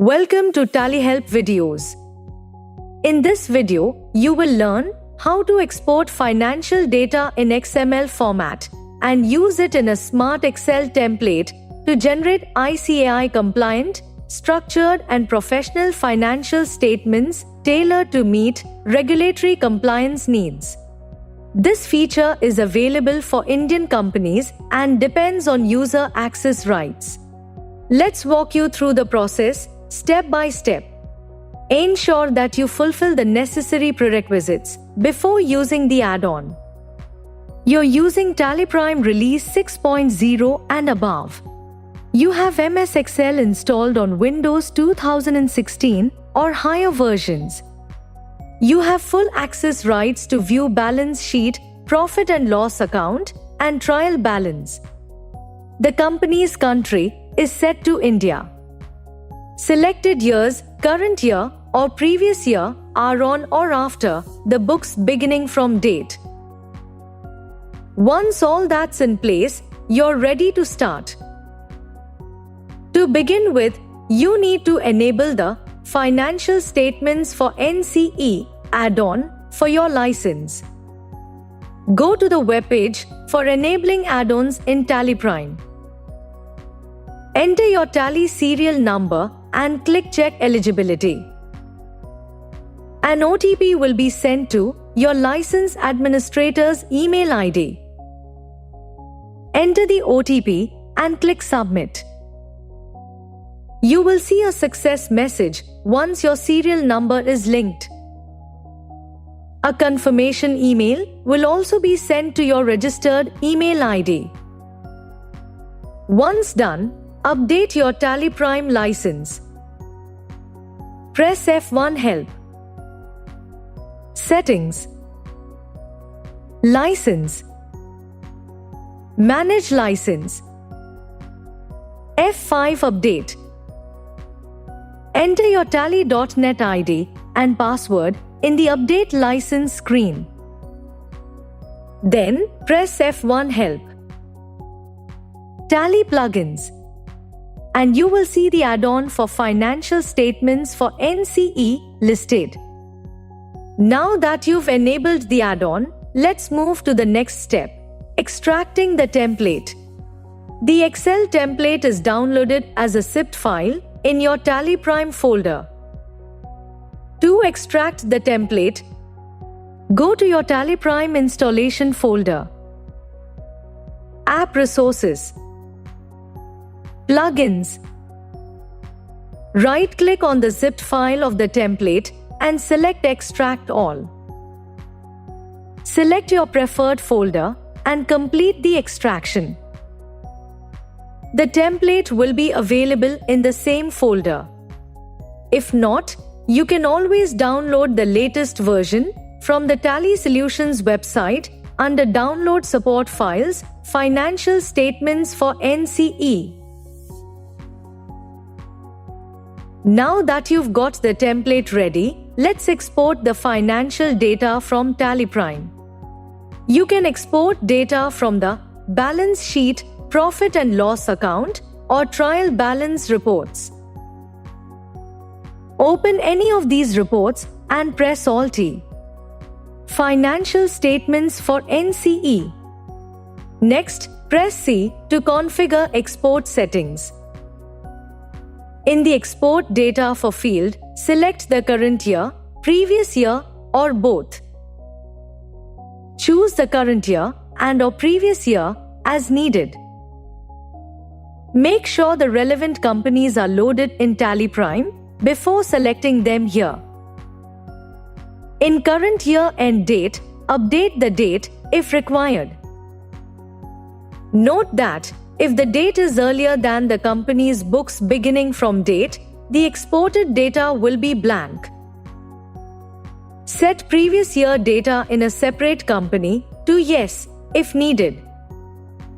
Welcome to TallyHelp videos. In this video, you will learn how to export financial data in XML format and use it in a smart Excel template to generate ICAI compliant, structured and professional financial statements tailored to meet regulatory compliance needs. This feature is available for Indian companies and depends on user access rights. Let's walk you through the process step by step. Ensure that you fulfill the necessary prerequisites before using the add-on. You're using TallyPrime Release 6.0 and above. You have MS Excel installed on Windows 2016 or higher versions. You have full access rights to view balance sheet, profit and loss account, and trial balance. The company's country is set to India. Selected years, current year or previous year are on or after the books beginning from date. Once all that's in place, you're ready to start. To begin with, you need to enable the Financial Statements for NCE add-on for your license. Go to the webpage for enabling add-ons in TallyPrime. Enter your Tally serial number and click Check Eligibility. An OTP will be sent to your license administrator's email ID. Enter the OTP and click Submit. You will see a success message once your serial number is linked. A confirmation email will also be sent to your registered email ID. Once done, update your TallyPrime license. Press F1 Help. Settings. License. Manage license. F5 Update. Enter your Tally.net ID and password in the Update License screen. Then, press F1 Help. Tally Plugins. And you will see the add-on for Financial Statements for NCE listed. Now that you've enabled the add-on, let's move to the next step, extracting the template. The Excel template is downloaded as a zipped file in your TallyPrime folder. To extract the template, go to your TallyPrime installation folder. App Resources. Plugins. Right-click on the zipped file of the template and select Extract All. Select your preferred folder and complete the extraction. The template will be available in the same folder. If not, you can always download the latest version from the Tally Solutions website under Download Support Files, Financial Statements for NCE. Now that you've got the template ready, let's export the financial data from TallyPrime. You can export data from the balance sheet, profit and loss account, or trial balance reports. Open any of these reports and press Alt-T. Financial Statements for NCE. Next, press C to configure export settings. In the Export Data for field, select the current year, previous year, or both. Choose the current year and/or previous year as needed. Make sure the relevant companies are loaded in TallyPrime before selecting them here. In current year end date, update the date if required. Note that if the date is earlier than the company's books beginning from date, the exported data will be blank. Set previous year data in a separate company to Yes if needed.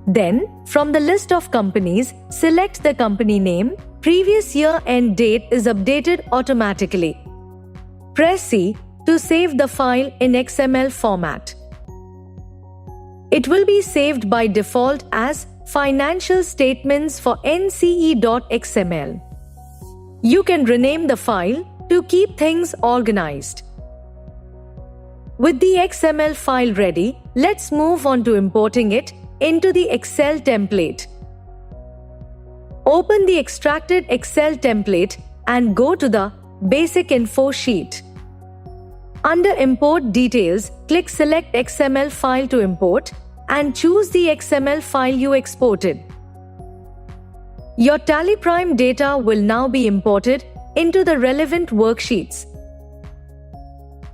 Then, from the list of companies, select the company name. Previous year end date is updated automatically. Press C to save the file in XML format. It will be saved by default as Financial Statements for NCE.xml. You can rename the file to keep things organized. With the XML file ready, let's move on to importing it into the Excel template. Open the extracted Excel template and go to the Basic Info sheet. Under Import Details, click Select XML file to import and choose the XML file you exported. Your TallyPrime data will now be imported into the relevant worksheets.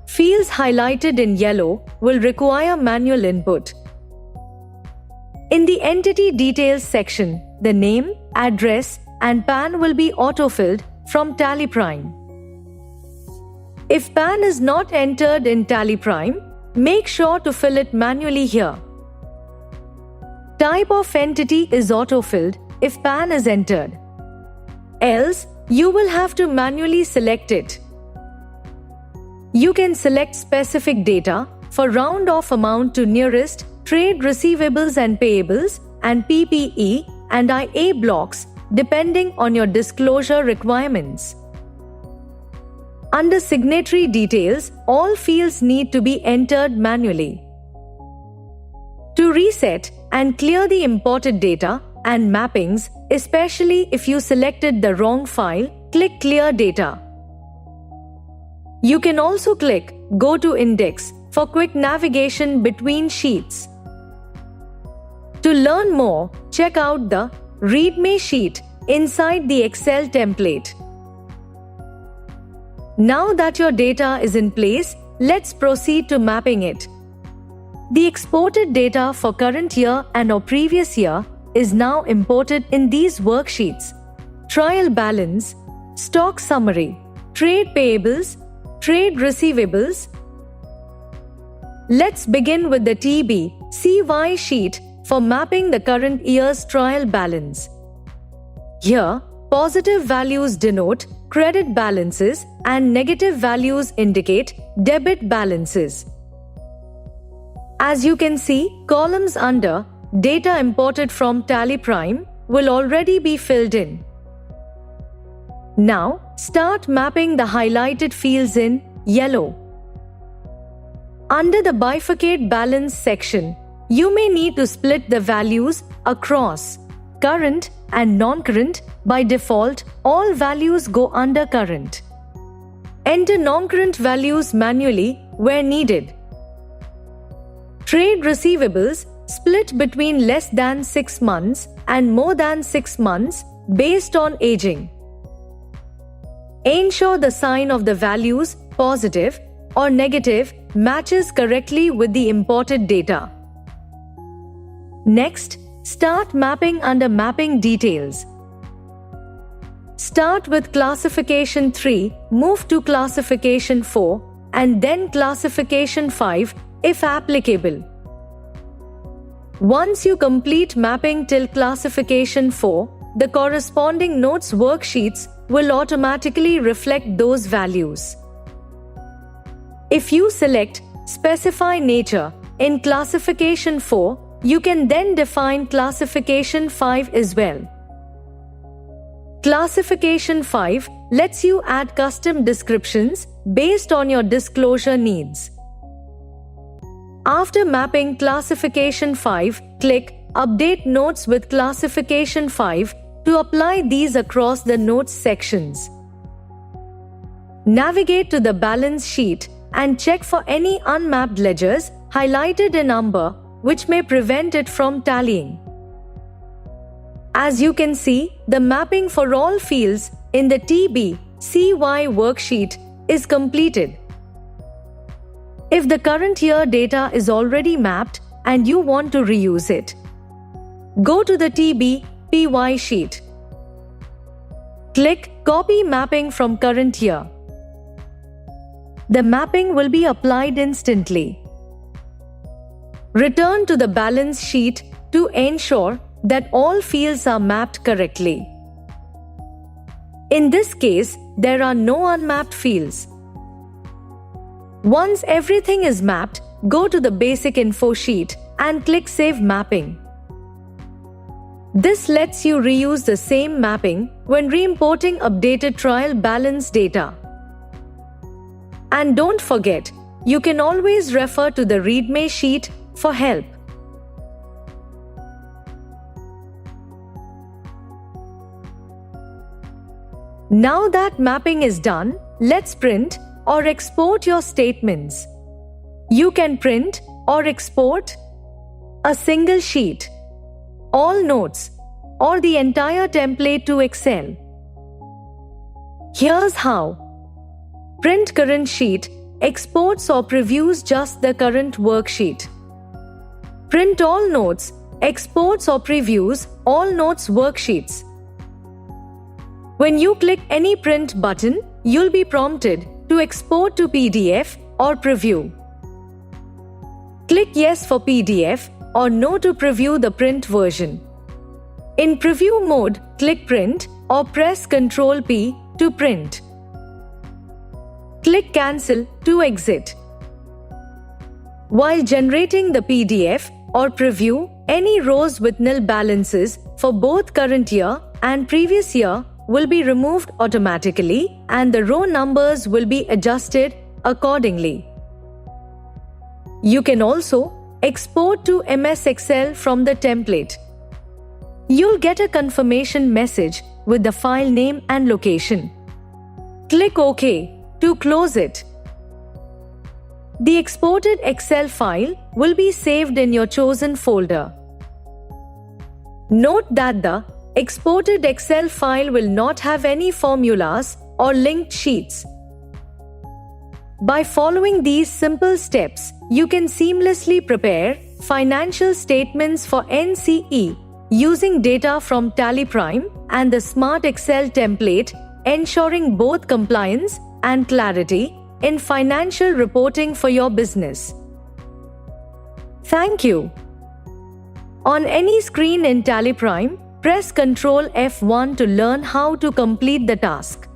Fields highlighted in yellow will require manual input. In the Entity Details section, the name, address, and PAN will be autofilled from TallyPrime. If PAN is not entered in TallyPrime, make sure to fill it manually here. Type of entity is autofilled if PAN is entered. Else, you will have to manually select it. You can select specific data for round-off amount to nearest trade receivables and payables and PPE and IA blocks depending on your disclosure requirements. Under Signatory Details, all fields need to be entered manually. To reset and clear the imported data and mappings, especially if you selected the wrong file, click Clear Data. You can also click Go to Index for quick navigation between sheets. To learn more, check out the README sheet inside the Excel template. Now that your data is in place, let's proceed to mapping it. The exported data for current year and/or previous year is now imported in these worksheets: Trial Balance, Stock Summary, Trade Payables, Trade Receivables. Let's begin with the TB/CY sheet for mapping the current year's trial balance. Here, positive values denote credit balances and negative values indicate debit balances. As you can see, columns under Data imported from TallyPrime will already be filled in. Now, start mapping the highlighted fields in yellow. Under the Bifurcate Balance section, you may need to split the values across current and non-current. By default, all values go under current. Enter non-current values manually where needed. Trade receivables split between less than 6 months and more than 6 months based on aging. Ensure the sign of the values, positive or negative, matches correctly with the imported data. Next, start mapping under Mapping Details. Start with Classification 3, move to Classification 4, and then Classification 5 if applicable. Once you complete mapping till Classification 4, the corresponding notes worksheets will automatically reflect those values. If you select Specify Nature in Classification 4, you can then define Classification 5 as well. Classification 5 lets you add custom descriptions based on your disclosure needs. After mapping Classification 5, click Update Notes with Classification 5 to apply these across the Notes sections. Navigate to the Balance sheet and check for any unmapped ledgers highlighted in amber, which may prevent it from tallying. As you can see, the mapping for all fields in the TB/CY worksheet is completed. If the current year data is already mapped and you want to reuse it, go to the TB/PY sheet. Click Copy Mapping from Current Year. The mapping will be applied instantly. Return to the balance sheet to ensure that all fields are mapped correctly. In this case, there are no unmapped fields. Once everything is mapped, go to the Basic Info sheet and click Save Mapping. This lets you reuse the same mapping when re-importing updated trial balance data. And don't forget, you can always refer to the README sheet for help. Now that mapping is done, let's print or export your statements. You can print or export a single sheet, all notes, or the entire template to Excel. Here's how. Print current sheet, exports or previews just the current worksheet. Print all notes, exports or previews all notes worksheets. When you click any print button, you'll be prompted to export to PDF or preview. Click Yes for PDF or No to preview the print version. In preview mode, click Print or press Ctrl P to print. Click Cancel to exit. While generating the PDF or preview, any rows with nil balances for both current year and previous year will be removed automatically and the row numbers will be adjusted accordingly. You can also export to MS Excel from the template. You'll get a confirmation message with the file name and location. Click OK to close it. The exported Excel file will be saved in your chosen folder. Note that the exported Excel file will not have any formulas or linked sheets. By following these simple steps, you can seamlessly prepare financial statements for NCE using data from TallyPrime and the Smart Excel template, ensuring both compliance and clarity in financial reporting for your business. Thank you. On any screen in TallyPrime, press Ctrl F1 to learn how to complete the task.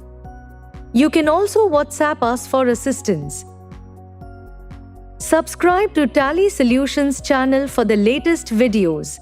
You can also WhatsApp us for assistance. Subscribe to Tally Solutions channel for the latest videos.